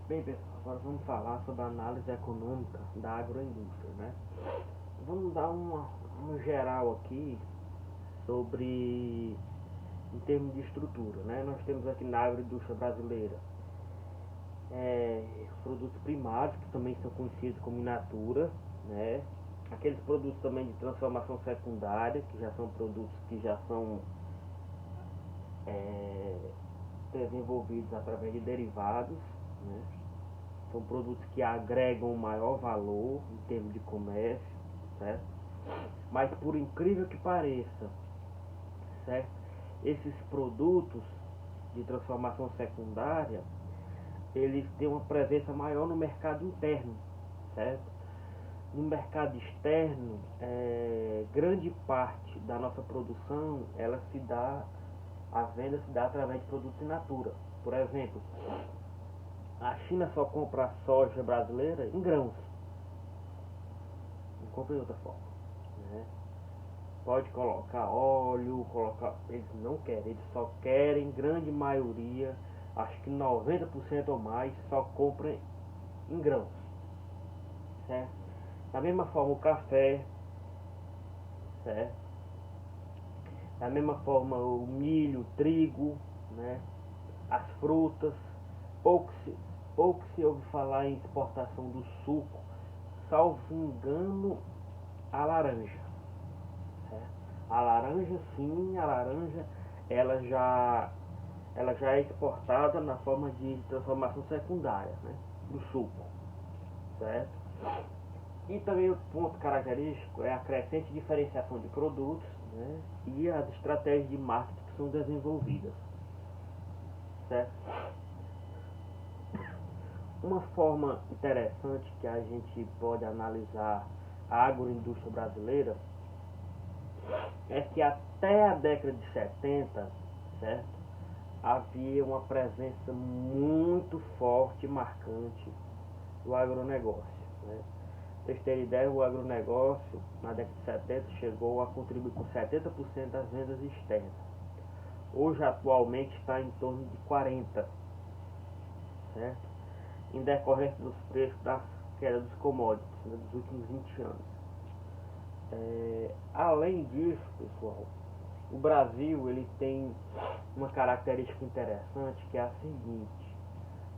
Bem, pessoal, agora vamos falar sobre a análise econômica da agroindústria, né? Vamos dar uma geral aqui sobre, em termos de estrutura, né? Nós temos aqui na agroindústria brasileira os produtos primários, que também são conhecidos como in natura, né? Aqueles produtos também de transformação secundária, que já são produtos que já são é, desenvolvidos através de derivados, né? São produtos que agregam maior valor em termos de comércio, certo? Mas por incrível que pareça, certo? Esses produtos de transformação secundária, eles têm uma presença maior no mercado interno, certo? No mercado externo, grande parte da nossa produção, ela se dá, a venda se dá através de produtos in natura. Por exemplo, a China só compra a soja brasileira em grãos, não compra de outra forma, né? Pode colocar óleo, eles não querem, eles só querem, grande maioria, acho que 90% ou mais, só compram em grãos, certo? Da mesma forma o café, certo? Da mesma forma o milho, o trigo, né? As frutas, pouco se, pouco se ouve falar em exportação do suco, salvo engano, a laranja. A laranja, sim, a laranja, ela já, ela já é exportada na forma de transformação secundária, né, do suco, certo? E também o ponto característico é a crescente diferenciação de produtos, né, e as estratégias de marketing que são desenvolvidas, certo? Uma forma interessante que a gente pode analisar a agroindústria brasileira é que até a década de 70, certo? Havia uma presença muito forte e marcante do agronegócio, né? Para vocês terem ideia, o agronegócio na década de 70 chegou a contribuir com 70% das vendas externas. Hoje, atualmente, está em torno de 40%, certo? Em decorrência dos preços da queda dos commodities, né, dos últimos 20 anos. Além disso, pessoal, o Brasil ele tem uma característica interessante que é a seguinte: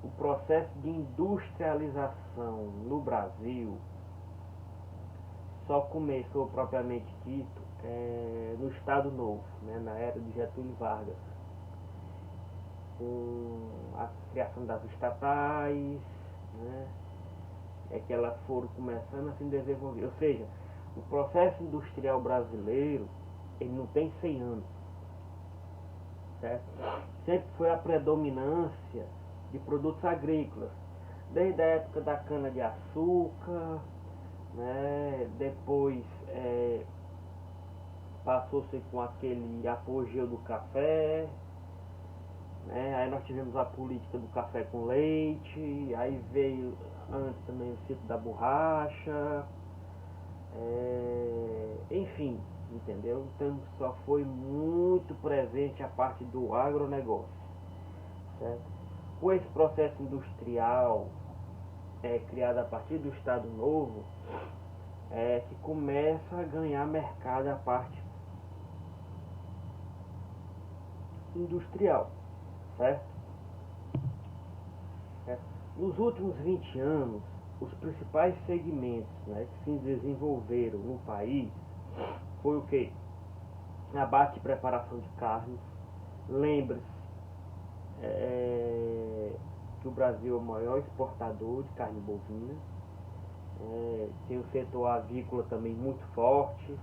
o processo de industrialização no Brasil só começou propriamente dito no Estado Novo, né, na era de Getúlio Vargas, com a criação das estatais, né, que elas foram começando a se desenvolver. Ou seja, o processo industrial brasileiro ele não tem 100 anos, certo? Sempre foi a predominância de produtos agrícolas, desde a época da cana-de-açúcar, né? Depois passou-se com aquele apogeu do café, né? Aí nós tivemos a política do café com leite, aí veio antes também o ciclo da borracha, enfim, entendeu? Então só foi muito presente a parte do agronegócio, certo? Com esse processo industrial criado a partir do Estado Novo, que começa a ganhar mercado a parte industrial, certo? Nos últimos 20 anos, os principais segmentos, né, que se desenvolveram no país foi o que? Abate e preparação de carnes. Lembre-se que o Brasil é o maior exportador de carne bovina. Tem o setor avícola também muito forte,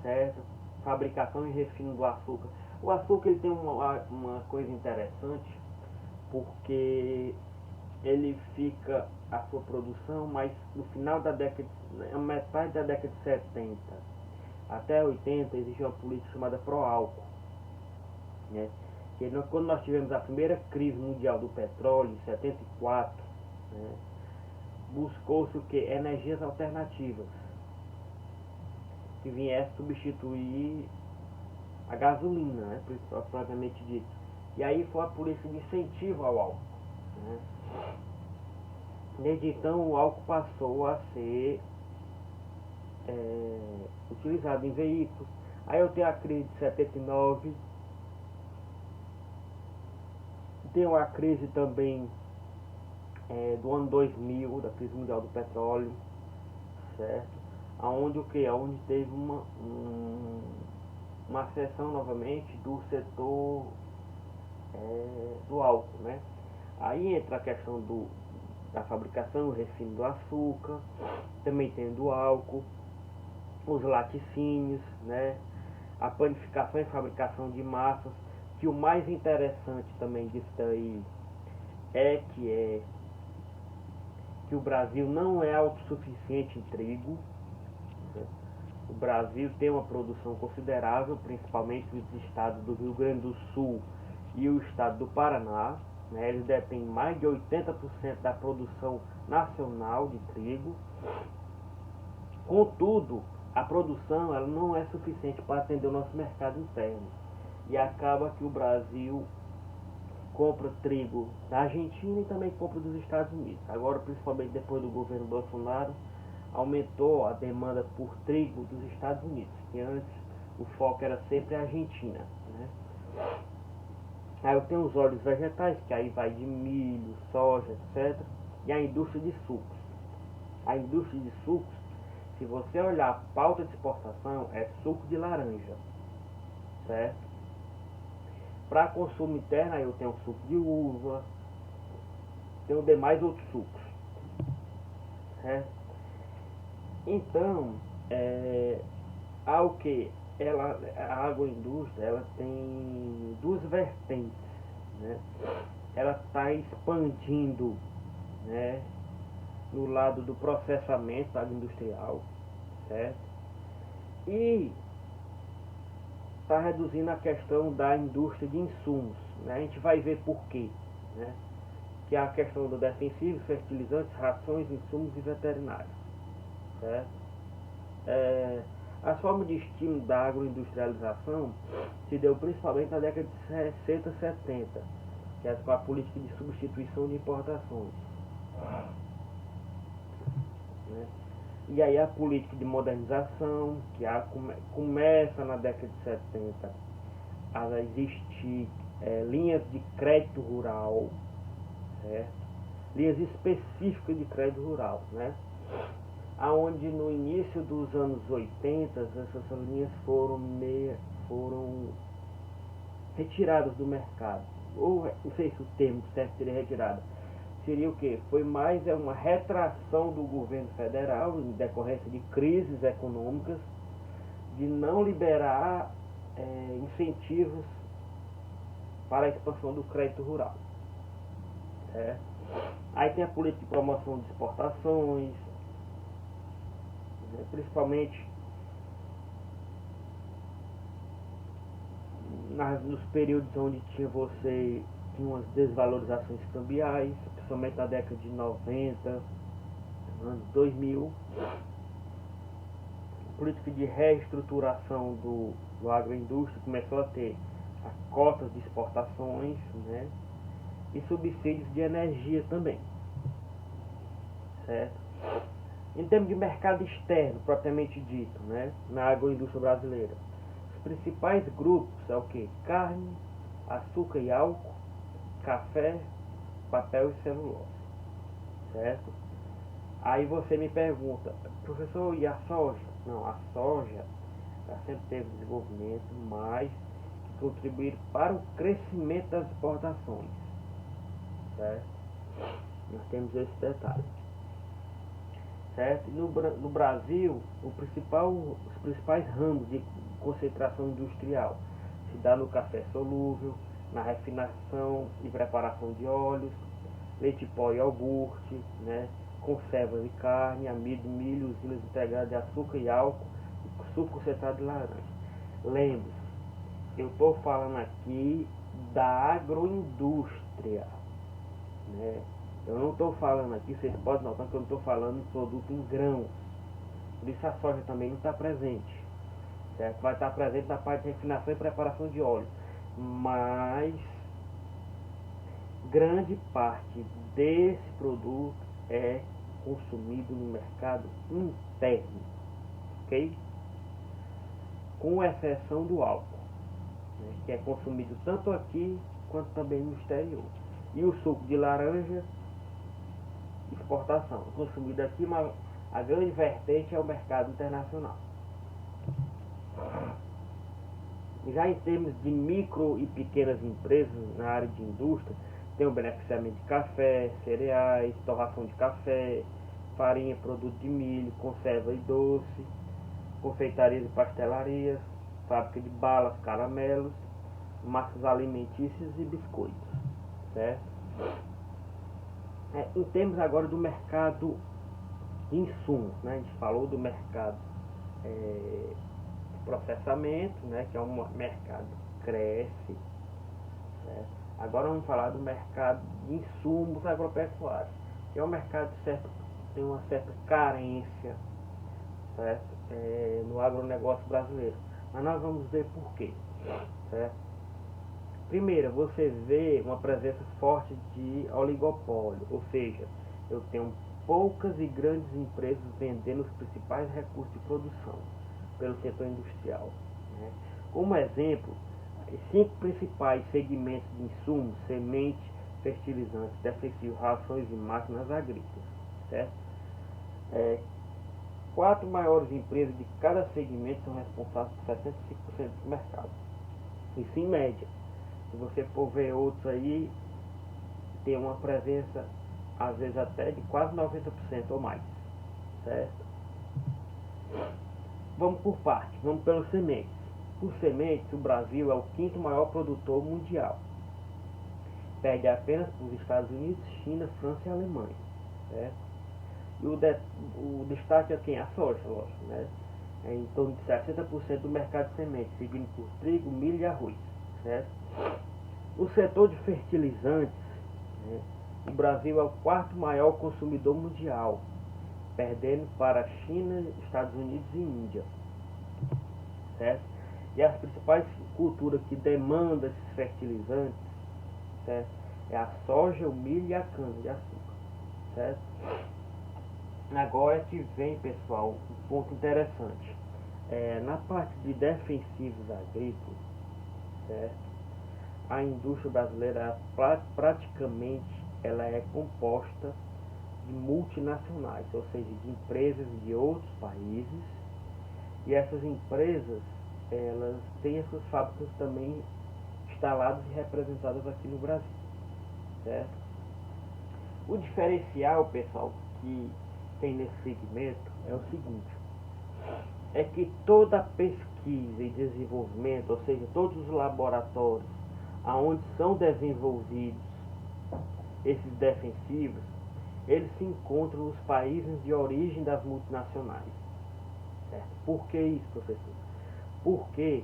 certo? Fabricação e refino do açúcar. O açúcar ele tem uma coisa interessante, porque ele fica a sua produção, mas no final da década, na metade da década de 70 até 80 existe uma política chamada pró-álcool, né? Que quando nós tivemos a primeira crise mundial do petróleo em 74, né, buscou-se o que? Energias alternativas que viesse substituir a gasolina, né, propriamente dito. E aí foi a política de incentivo ao álcool. né? Desde então o álcool passou a ser utilizado em veículos. Aí eu tenho a crise de 79, tenho a crise também do ano 2000, da crise mundial do petróleo, certo? Aonde o que? Aonde teve uma acessão novamente do setor do álcool, né? Aí entra a questão da fabricação, o refino do açúcar, também tem do álcool, os laticínios, né? A panificação e fabricação de massas, que o mais interessante também disso daí que o Brasil não é autossuficiente em trigo, né? O Brasil tem uma produção considerável, principalmente nos estados do Rio Grande do Sul e o estado do Paraná, né? Eles detêm mais de 80% da produção nacional de trigo. Contudo, a produção ela não é suficiente para atender o nosso mercado interno. E acaba que o Brasil compra trigo da Argentina e também compra dos Estados Unidos. Agora, principalmente depois do governo Bolsonaro, aumentou a demanda por trigo dos Estados Unidos, que antes o foco era sempre a Argentina, né? Aí eu tenho os óleos vegetais, que aí vai de milho, soja, etc. E a indústria de sucos. A indústria de sucos, se você olhar a pauta de exportação, é suco de laranja, certo? Para consumo interno, aí eu tenho suco de uva, tenho demais outros sucos, certo? Então, há o que? A agroindústria, ela tem duas vertentes, né? Ela está expandindo, né, no lado do processamento agroindustrial, certo? E está reduzindo a questão da indústria de insumos, né? A gente vai ver por quê, né? Que é a questão do defensivos, fertilizantes, rações, insumos e veterinários, certo? As formas de estímulo da agroindustrialização se deu principalmente na década de 60 e 70, que é com a política de substituição de importações, né? E aí a política de modernização, que começa na década de 70 a existir linhas de crédito rural, certo? Linhas específicas de crédito rural, né? Aonde no início dos anos 80 essas linhas foram retiradas do mercado. Ou não sei se o termo certo seria retirada. Seria o que? Foi mais uma retração do governo federal em decorrência de crises econômicas, de não liberar incentivos para a expansão do crédito rural. Aí tem a política de promoção de exportações, né, principalmente nos períodos onde tinha umas desvalorizações cambiais, principalmente na década de 90, anos 2000. Política de reestruturação do agroindústria começou a ter as cotas de exportações, né, e subsídios de energia também, certo? Em termos de mercado externo, propriamente dito, né, na agroindústria brasileira, os principais grupos é o que? Carne, açúcar e álcool, café, papel e celulose, certo? Aí você me pergunta, professor, e a soja? Não, a soja sempre teve desenvolvimento, mas que contribuir para o crescimento das exportações, certo? Nós temos esse detalhe, certo? E no Brasil, os principais ramos de concentração industrial se dá no café solúvel, na refinação e preparação de óleos, leite pó e iogurte, né? Conservas de carne, amido, milho, usinas integradas de açúcar e álcool, e suco concentrado de laranja. Lembre-se, eu estou falando aqui da agroindústria, né? Eu não estou falando aqui, vocês podem notar que eu não estou falando de produto em grãos. Por isso a soja também não está presente, certo? Vai estar presente na parte de refinação e preparação de óleo. Mas grande parte desse produto é consumido no mercado interno, ok? Com exceção do álcool, né, que é consumido tanto aqui quanto também no exterior. E o suco de laranja, exportação, consumido aqui, mas a grande vertente é o mercado internacional. Já em termos de micro e pequenas empresas na área de indústria, tem o beneficiamento de café, cereais, torração de café, farinha, produto de milho, conserva e doce, confeitarias e pastelarias, fábrica de balas, caramelos, massas alimentícias e biscoitos, certo? Em termos agora do mercado de insumos, né? A gente falou do mercado de processamento, né? Que é um mercado que cresce, certo? Agora vamos falar do mercado de insumos agropecuários, que é um mercado certo, tem uma certa carência, certo? No agronegócio brasileiro. Mas nós vamos ver por quê, certo? Primeiro, você vê uma presença forte de oligopólio, ou seja, eu tenho poucas e grandes empresas vendendo os principais recursos de produção pelo setor industrial, né? Como exemplo, os 5 principais segmentos de insumos: sementes, fertilizantes, defensivos, rações e máquinas agrícolas, certo? 4 maiores empresas de cada segmento são responsáveis por 65% do mercado. Isso em média. Se você for ver outros aí, tem uma presença, às vezes até de quase 90% ou mais, certo? Vamos por partes, vamos pelas sementes. Por sementes, o Brasil é o 5º maior produtor mundial. Perde apenas para os Estados Unidos, China, França e Alemanha, certo? E o destaque é quem? A soja, lógico, né? É em torno de 60% do mercado de sementes, seguido por trigo, milho e arroz, certo? No setor de fertilizantes, né, o Brasil é o 4º maior consumidor mundial, perdendo para a China, Estados Unidos e Índia, certo? E as principais culturas que demandam esses fertilizantes, certo, é a soja, o milho e a cana-de-açúcar, certo? Agora que vem, pessoal, um ponto interessante. Na parte de defensivos agrícolas, certo? A indústria brasileira praticamente ela é composta de multinacionais, ou seja, de empresas de outros países, e essas empresas elas têm as suas fábricas também instaladas e representadas aqui no Brasil, certo? O diferencial, pessoal, que tem nesse segmento é o seguinte: é que toda pesquisa e desenvolvimento, ou seja, todos os laboratórios aonde são desenvolvidos esses defensivos, eles se encontram nos países de origem das multinacionais, certo? Por que isso, professor? Porque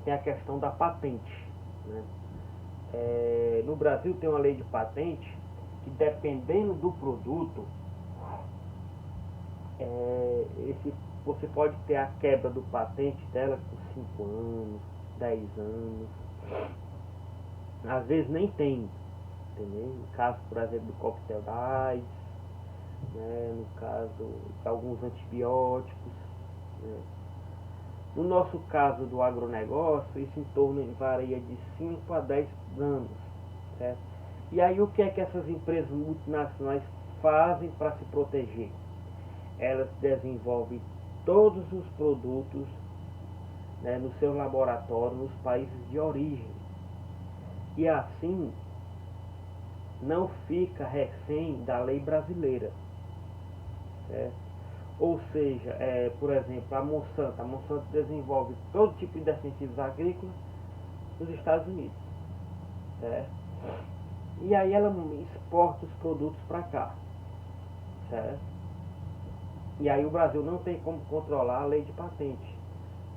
tem a questão da patente, né? No Brasil tem uma lei de patente que, dependendo do produto, você pode ter a quebra do patente dela por 5 anos, 10 anos. Às vezes nem tem, entendeu? No caso, por exemplo, do coquetel da AIDS, né? No caso de alguns antibióticos, né? No nosso caso do agronegócio, isso em torno varia de 5 a 10 anos, certo? E aí o que é que essas empresas multinacionais fazem para se proteger? Elas desenvolvem todos os produtos, né, no seu laboratório, nos países de origem. E assim não fica refém da lei brasileira, certo? Ou seja, por exemplo, a Monsanto desenvolve todo tipo de defensivos agrícolas nos Estados Unidos, certo? E aí ela exporta os produtos para cá, certo? E aí o Brasil não tem como controlar a lei de patente,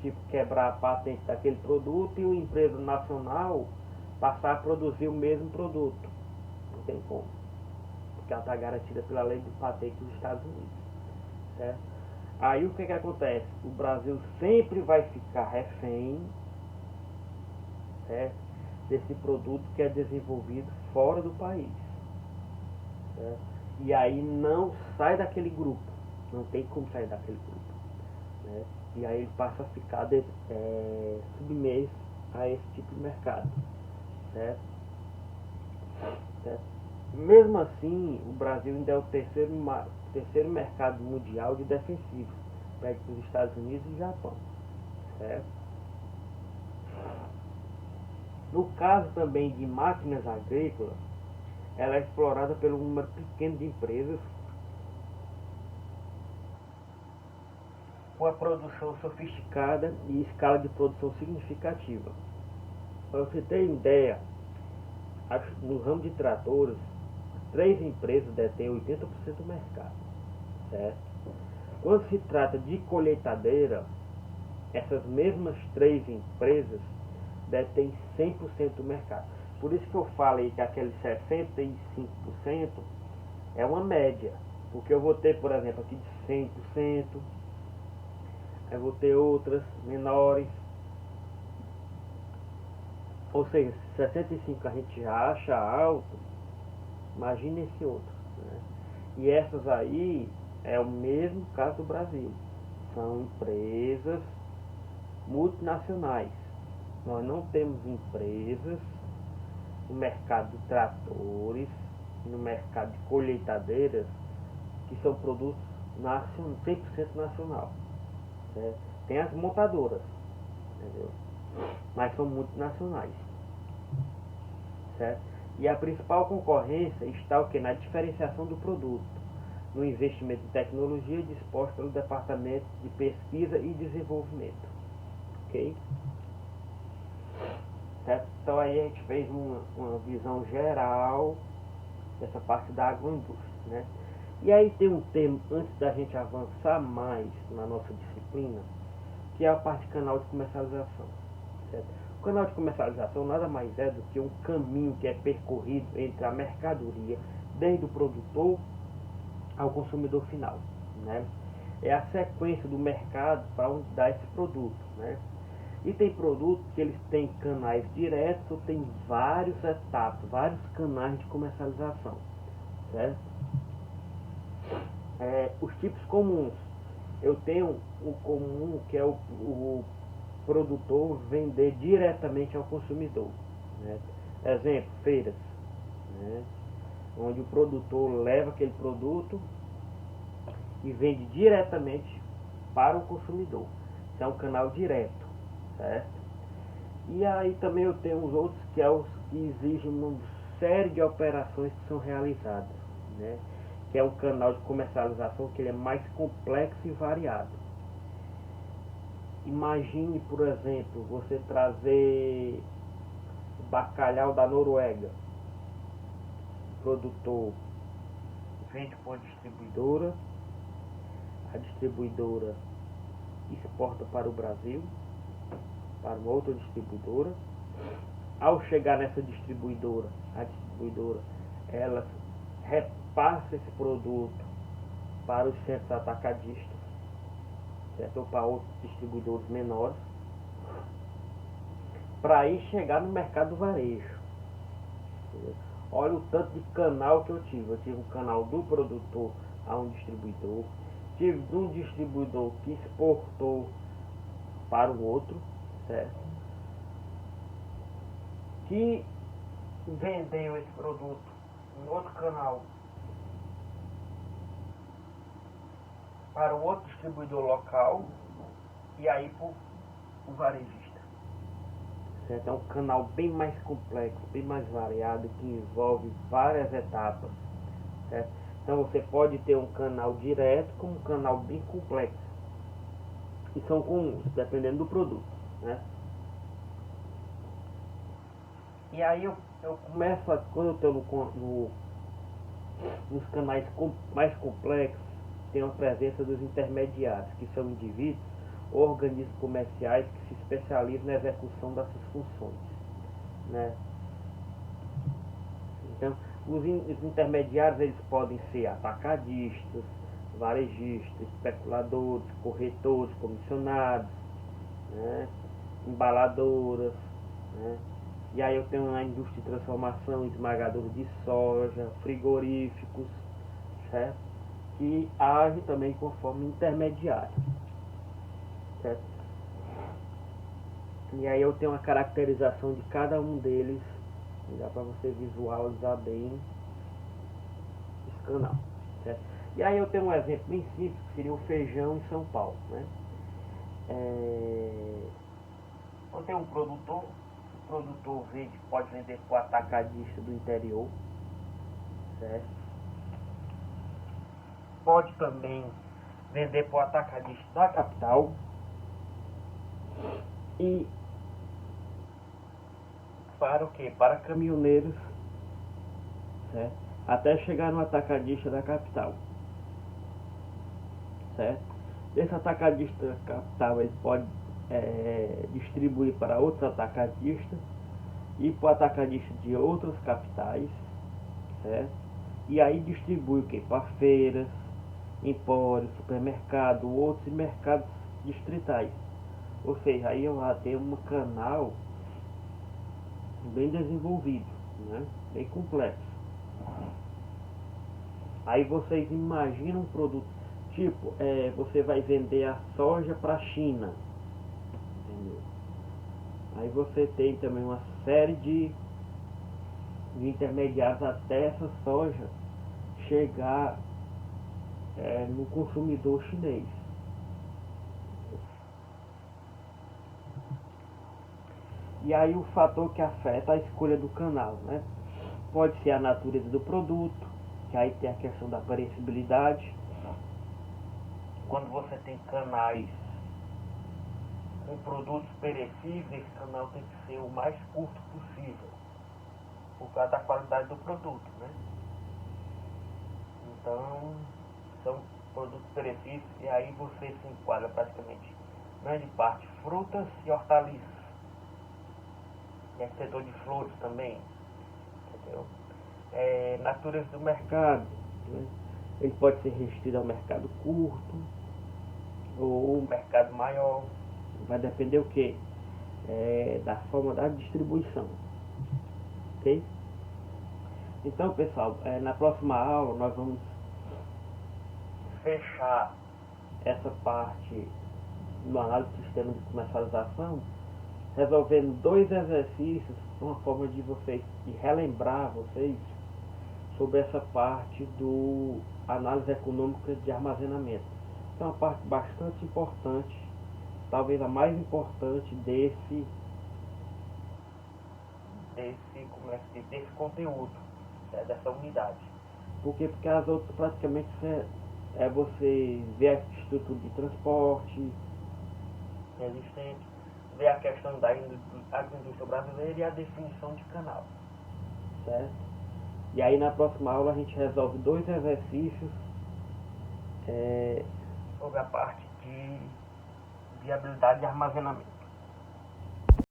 tipo quebrar a patente daquele produto e uma empresa nacional passar a produzir o mesmo produto. Não tem como, porque ela está garantida pela lei de patente dos Estados Unidos, certo? Aí o que acontece? O Brasil sempre vai ficar refém, certo, desse produto que é desenvolvido fora do país, certo? E aí não sai daquele grupo, não tem como sair daquele grupo, né? E aí ele passa a ficar submisso a esse tipo de mercado, certo? Certo? Mesmo assim, o Brasil ainda é o terceiro mercado mundial de defensivos, perto dos Estados Unidos e Japão, certo? No caso também de máquinas agrícolas, ela é explorada pelo número pequeno de empresas com a produção sofisticada e escala de produção significativa. Para você ter ideia, no ramo de tratores, 3 empresas detêm 80% do mercado, certo? Quando se trata de colheitadeira, essas mesmas 3 empresas detêm 100% do mercado. Por isso que eu falei que aqueles 65% é uma média, porque eu vou ter, por exemplo, aqui de 100%, eu vou ter outras menores, ou seja, 65 a gente já acha alto, imagine esse outro, né? E essas aí é o mesmo caso do Brasil, são empresas multinacionais. Nós não temos empresas no mercado de tratores, no mercado de colheitadeiras, que são produtos 100% nacional, certo? Tem as montadoras, entendeu? Mas são multinacionais, certo? E a principal concorrência está o que? Na diferenciação do produto, no investimento em tecnologia disposto pelo Departamento de Pesquisa e Desenvolvimento, ok? Certo? Então aí a gente fez uma visão geral dessa parte da agroindústria, né? E aí tem um termo, antes da gente avançar mais na nossa disciplina, que é a parte de canal de comercialização, certo? O canal de comercialização nada mais é do que um caminho que é percorrido entre a mercadoria, desde o produtor ao consumidor final, né? É a sequência do mercado para onde dá esse produto, né? E tem produtos que eles têm canais diretos ou tem várias etapas, vários canais de comercialização, certo? Os tipos comuns. Eu tenho o comum, que é o produtor vender diretamente ao consumidor, né? Exemplo, feiras, né? Onde o produtor leva aquele produto e vende diretamente para o consumidor. Isso é um canal direto, certo? E aí também eu tenho os outros que é os que exigem uma série de operações que são realizadas, né? Que é um canal de comercialização que ele é mais complexo e variado. Imagine, por exemplo, você trazer bacalhau da Noruega. O produtor vende para uma distribuidora, a distribuidora exporta para o Brasil, para uma outra distribuidora. Ao chegar nessa distribuidora, a distribuidora ela repassa esse produto para os centros atacadistas, certo? Ou para outros distribuidores menores, para aí chegar no mercado do varejo. Entendeu? Olha o tanto de canal que eu tive. Eu tive um canal do produtor a um distribuidor, tive de um distribuidor que exportou para o outro, certo? Que vendeu esse produto em outro canal para o outro distribuidor local e aí para o varejista, certo? É um canal bem mais complexo, bem mais variado, que envolve várias etapas, certo? Então você pode ter um canal direto como um canal bem complexo, e são comuns, dependendo do produto, né? E aí eu começo, quando eu estou nos canais mais complexos, tem a presença dos intermediários, que são indivíduos ou organismos comerciais que se especializam na execução dessas funções, né? Então, os intermediários eles podem ser atacadistas, varejistas, especuladores, corretores, comissionados, né? Embaladoras, né? E aí eu tenho a indústria de transformação, esmagadora de soja, frigoríficos, certo? Que age também conforme intermediário, certo? E aí eu tenho uma caracterização de cada um deles, dá para você visualizar bem esse canal, certo? E aí eu tenho um exemplo bem simples, que seria o feijão em São Paulo, né? Eu tenho um produtor, o produtor vende, pode vender para o atacadista do interior, certo? Pode também vender para o atacadista da capital e para o que? Para caminhoneiros, certo? Até chegar no atacadista da capital, certo? Esse atacadista da capital ele pode distribuir para outros atacadistas e para o atacadista de outras capitais, certo? E aí distribui o que? Para feiras, empórios, supermercado, outros mercados distritais. Ou seja, aí eu já tenho um canal bem desenvolvido, né? Bem complexo. Aí vocês imaginam um produto, tipo, você vai vender a soja para a China, entendeu? Aí você tem também uma série de intermediários até essa soja chegar no consumidor chinês. E aí o fator que afeta a escolha do canal, né? Pode ser a natureza do produto, que aí tem a questão da perecibilidade. Quando você tem canais com produtos perecíveis, esse canal tem que ser o mais curto possível, por causa da qualidade do produto, né? Então, são produtos perecíveis e aí você se enquadra praticamente grande parte frutas e hortaliças. E é setor de flores também, entendeu? Natureza do mercado, né? Ele pode ser restrito ao mercado curto ou um mercado maior. Vai depender o que? Da forma da distribuição. Ok? Então, pessoal, na próxima aula nós vamos fechar essa parte no análise do sistema de comercialização, resolvendo 2 exercícios, uma forma de vocês, de relembrar vocês sobre essa parte do análise econômica de armazenamento. É uma parte bastante importante, talvez a mais importante desse conteúdo, dessa unidade. Por quê? Porque as outras praticamente você ver a estrutura de transporte existente, ver a questão da agroindústria brasileira e a definição de canal, certo? E aí na próxima aula a gente resolve 2 exercícios sobre a parte de viabilidade de armazenamento.